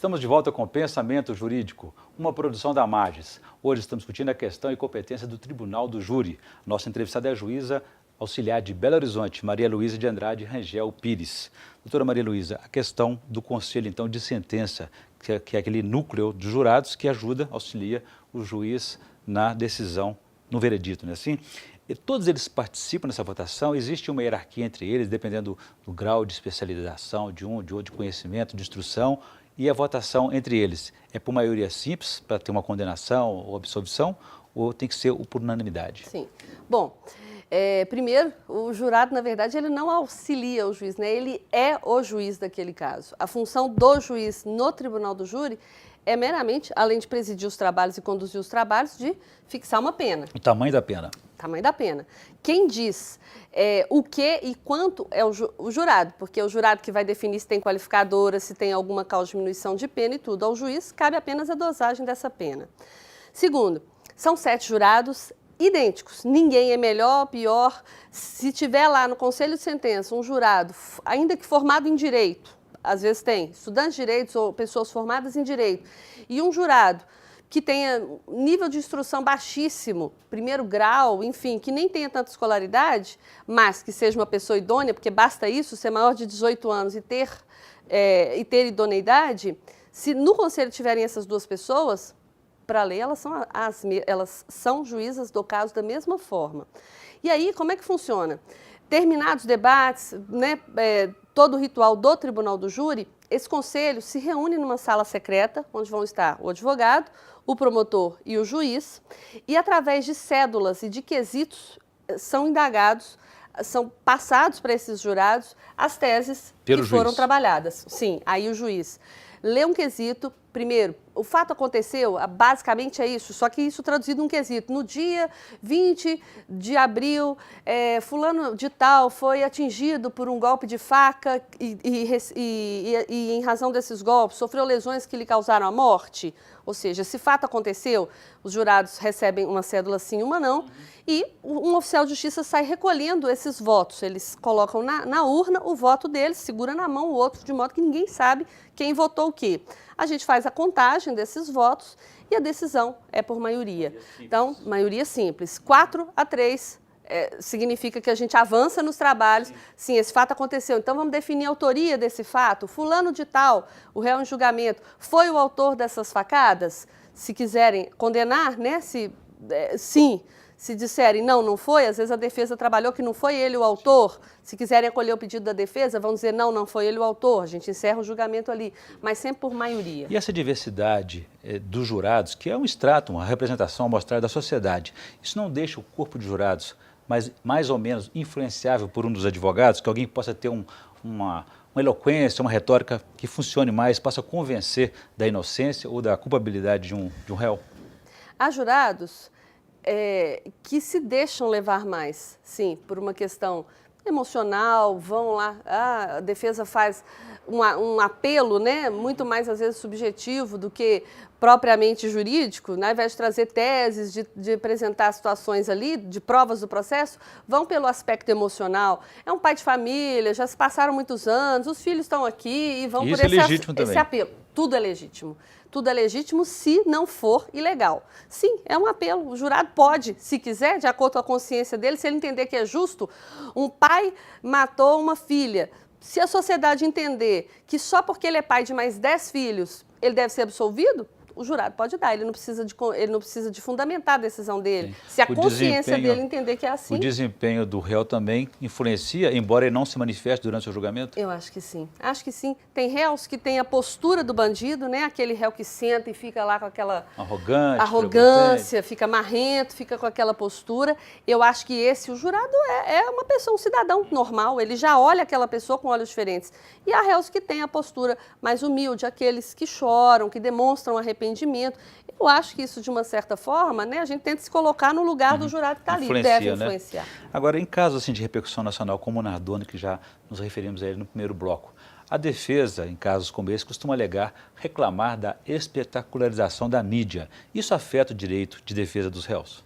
Estamos de volta com Pensamento Jurídico, uma produção da Magis. Hoje estamos discutindo a questão e competência do Tribunal do Júri. Nossa entrevistada é a juíza auxiliar de Belo Horizonte, Maria Luísa de Andrade Rangel Pires. Doutora Maria Luísa, a questão do conselho, então, de sentença, que é aquele núcleo de jurados que ajuda, auxilia o juiz na decisão, no veredito, não é assim? E todos eles participam dessa votação, existe uma hierarquia entre eles, dependendo do grau de especialização de um, de outro, de conhecimento, de instrução, e a votação entre eles é por maioria simples, para ter uma condenação ou absolvição, ou tem que ser por unanimidade? Sim. Bom, primeiro, o jurado, na verdade, ele não auxilia o juiz, né? Ele é o juiz daquele caso. A função do juiz no tribunal do júri é meramente, além de presidir os trabalhos e conduzir os trabalhos, de fixar uma pena. O tamanho da pena. Tamanho da pena. Quem diz o que e quanto é o jurado, porque é o jurado que vai definir se tem qualificadora, se tem alguma causa de diminuição de pena e tudo. Ao juiz cabe apenas a dosagem dessa pena. Segundo, são 7 jurados idênticos. Ninguém é melhor ou pior. Se tiver lá no conselho de sentença um jurado, ainda que formado em direito, às vezes tem estudantes de direitos ou pessoas formadas em direito, e um jurado que tenha nível de instrução baixíssimo, primeiro grau, enfim, que nem tenha tanta escolaridade, mas que seja uma pessoa idônea, porque basta isso, ser maior de 18 anos e ter idoneidade, se no conselho tiverem essas duas pessoas, para a lei, elas são juízas do caso da mesma forma. E aí, como é que funciona? Terminados os debates, né, todo o ritual do Tribunal do Júri, esse conselho se reúne numa sala secreta, onde vão estar o advogado, o promotor e o juiz, e através de cédulas e de quesitos são indagados, são passados para esses jurados as teses que foram trabalhadas. Sim, aí o juiz lê um quesito. Primeiro, o fato aconteceu, basicamente é isso, só que isso traduzido num quesito. No dia 20 de abril, fulano de tal foi atingido por um golpe de faca e em razão desses golpes sofreu lesões que lhe causaram a morte. Ou seja, esse fato aconteceu, os jurados recebem uma cédula sim, uma não, e um oficial de justiça sai recolhendo esses votos. Eles colocam na urna o voto deles, segura na mão o outro, de modo que ninguém sabe quem votou o quê. A gente faz a contagem desses votos e a decisão é por maioria. Então, maioria simples. 4-3 significa que a gente avança nos trabalhos. Sim, esse fato aconteceu. Então, vamos definir a autoria desse fato. Fulano de tal, o réu em julgamento, foi o autor dessas facadas? Se quiserem condenar, né? Sim. Se disserem não, não foi, às vezes a defesa trabalhou que não foi ele o autor. Se quiserem acolher o pedido da defesa, vão dizer não, não foi ele o autor. A gente encerra o julgamento ali, mas sempre por maioria. E essa diversidade dos jurados, que é um extrato, uma representação amostrada da sociedade, isso não deixa o corpo de jurados mais ou menos influenciável por um dos advogados, que alguém possa ter uma eloquência, uma retórica que funcione mais, possa convencer da inocência ou da culpabilidade de um réu? Há jurados que se deixam levar mais, sim, por uma questão emocional, vão lá, a defesa faz um apelo, né, muito mais às vezes subjetivo do que propriamente jurídico, né, ao invés de trazer teses, de apresentar situações ali, de provas do processo, vão pelo aspecto emocional. É um pai de família, já se passaram muitos anos, os filhos estão aqui e vão por esse apelo. Tudo é legítimo. Tudo é legítimo se não for ilegal. Sim, é um apelo. O jurado pode, se quiser, de acordo com a consciência dele, se ele entender que é justo, um pai matou uma filha. Se a sociedade entender que só porque ele é pai de mais 10 filhos, ele deve ser absolvido, o jurado pode dar, ele não precisa de fundamentar a decisão dele. Sim. Se a consciência dele entender que é assim. O desempenho do réu também influencia, embora ele não se manifeste durante o seu julgamento? Eu acho que sim. Acho que sim. Tem réus que têm a postura do bandido, né? Aquele réu que senta e fica lá com aquela arrogância, fica marrento, fica com aquela postura. Eu acho que o jurado é uma pessoa, um cidadão normal, ele já olha aquela pessoa com olhos diferentes. E há réus que têm a postura mais humilde, aqueles que choram, que demonstram arrependimento. Eu acho que isso, de uma certa forma, né, a gente tenta se colocar no lugar do jurado que está ali, deve influenciar. Né? Agora, em casos assim, de repercussão nacional, como o Nardoni, que já nos referimos a ele no primeiro bloco, a defesa, em casos como esse, costuma reclamar da espetacularização da mídia. Isso afeta o direito de defesa dos réus?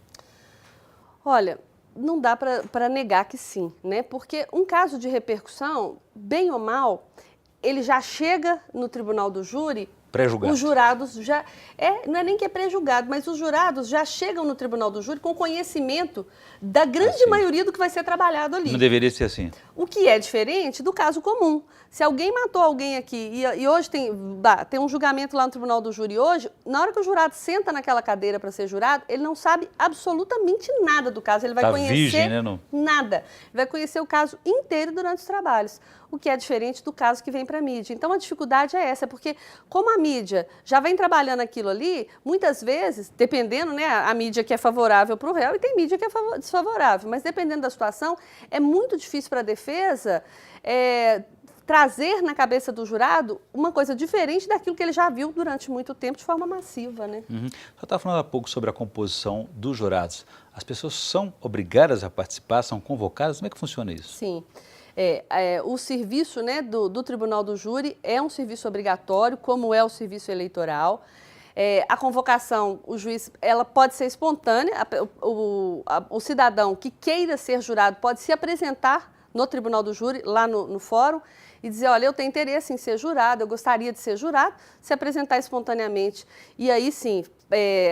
Olha, não dá para negar que sim, né? Porque um caso de repercussão, bem ou mal, ele já chega no tribunal do júri Pré-julgado. Os jurados já... não é nem que é pré-julgado, mas os jurados já chegam no tribunal do júri com conhecimento da grande maioria do que vai ser trabalhado ali. Não deveria ser assim. O que é diferente do caso comum. Se alguém matou alguém aqui e hoje tem um julgamento lá no tribunal do júri hoje, na hora que o jurado senta naquela cadeira para ser jurado, ele não sabe absolutamente nada do caso. Ele vai conhecer virgem, né, não? nada. Ele vai conhecer o caso inteiro durante os trabalhos, o que é diferente do caso que vem para a mídia. Então, a dificuldade é essa, porque como a mídia já vem trabalhando aquilo ali, muitas vezes, dependendo, né, a mídia que é favorável para o réu e tem mídia que é desfavorável, mas dependendo da situação, é muito difícil para a defesa trazer na cabeça do jurado uma coisa diferente daquilo que ele já viu durante muito tempo de forma massiva, né? Você estava falando há pouco sobre a composição dos jurados. As pessoas são obrigadas a participar, são convocadas? Como é que funciona isso? Sim. O serviço, né, do Tribunal do Júri é um serviço obrigatório, como é o serviço eleitoral. A convocação, o juiz, ela pode ser espontânea. O cidadão que queira ser jurado pode se apresentar no Tribunal do Júri, lá no fórum, e dizer, olha, eu tenho interesse em ser jurado, eu gostaria de ser jurado, se apresentar espontaneamente. E aí sim,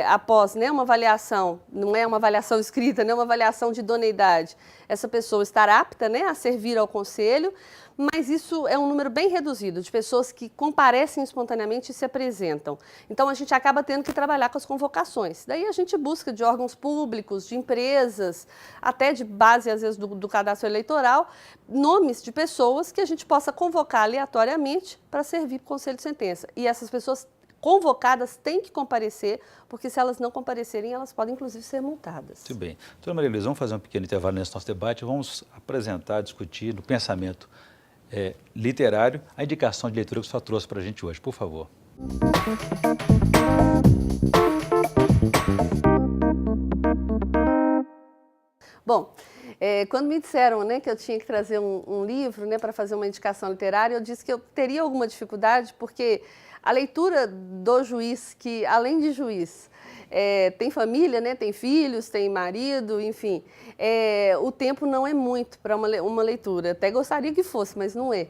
após, né, uma avaliação, não é uma avaliação escrita, né, uma avaliação de idoneidade, essa pessoa estar apta, né, a servir ao conselho, mas isso é um número bem reduzido de pessoas que comparecem espontaneamente e se apresentam. Então, a gente acaba tendo que trabalhar com as convocações. Daí a gente busca de órgãos públicos, de empresas, até de base, às vezes, do cadastro eleitoral, nomes de pessoas que a gente possa convocar aleatoriamente para servir para o conselho de sentença. E essas pessoas convocadas têm que comparecer, porque se elas não comparecerem, elas podem, inclusive, ser multadas. Muito bem. Doutora Maria Luísa, vamos fazer um pequeno intervalo nesse nosso debate, vamos apresentar, discutir no pensamento literário a indicação de leitura que o senhor trouxe para a gente hoje, por favor. Bom, quando me disseram, né, que eu tinha que trazer um livro, né, para fazer uma indicação literária, eu disse que eu teria alguma dificuldade, porque a leitura do juiz, que além de juiz, tem família, né, tem filhos, tem marido, enfim, o tempo não é muito para uma leitura. Até gostaria que fosse, mas não é.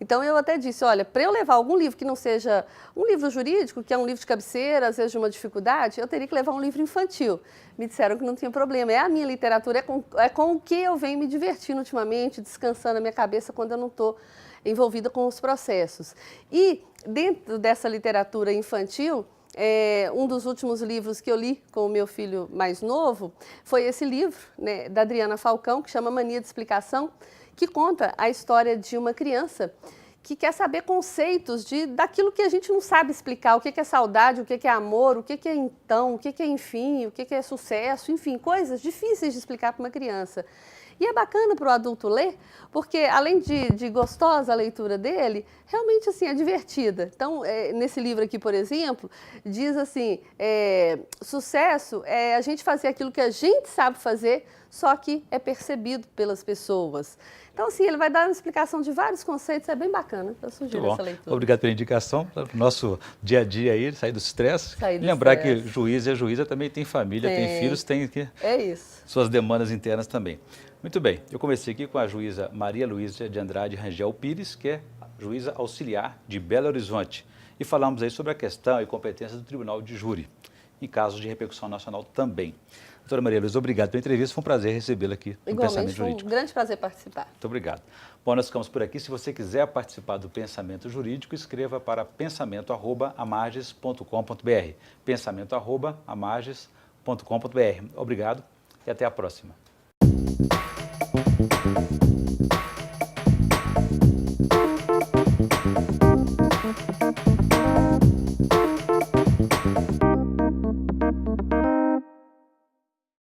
Então, eu até disse, olha, para eu levar algum livro que não seja um livro jurídico, que é um livro de cabeceira, às vezes de uma dificuldade, eu teria que levar um livro infantil. Me disseram que não tinha problema. É a minha literatura, é com o que eu venho me divertindo ultimamente, descansando a minha cabeça quando eu não estou envolvida com os processos. E, dentro dessa literatura infantil, um dos últimos livros que eu li com o meu filho mais novo foi esse livro, né, da Adriana Falcão, que chama Mania de Explicação, que conta a história de uma criança que quer saber conceitos daquilo que a gente não sabe explicar, o que é saudade, o que é amor, o que é então, o que é enfim, o que é sucesso, enfim, coisas difíceis de explicar para uma criança. E é bacana para o adulto ler, porque além de gostosa a leitura dele, realmente assim, é divertida. Então, nesse livro aqui, por exemplo, diz assim, sucesso é a gente fazer aquilo que a gente sabe fazer, só que é percebido pelas pessoas. Então, assim, ele vai dar uma explicação de vários conceitos, é bem bacana. Eu sugiro essa leitura. Obrigado pela indicação, para o nosso dia a dia aí, sair do estresse. Lembrar que juiz e juíza também tem família, tem filhos, tem suas demandas internas também. Muito bem, eu comecei aqui com a juíza Maria Luísa de Andrade Rangel Pires, que é juíza auxiliar de Belo Horizonte. E falamos aí sobre a questão e competência do Tribunal de Júri, em casos de repercussão nacional também. Doutora Maria Luísa, obrigado pela entrevista, foi um prazer recebê-la aqui no Pensamento Jurídico. Foi um grande prazer participar. Muito obrigado. Bom, nós ficamos por aqui. Se você quiser participar do Pensamento Jurídico, escreva para pensamento@amarges.com.br. pensamento@amarges.com.br. Obrigado e até a próxima.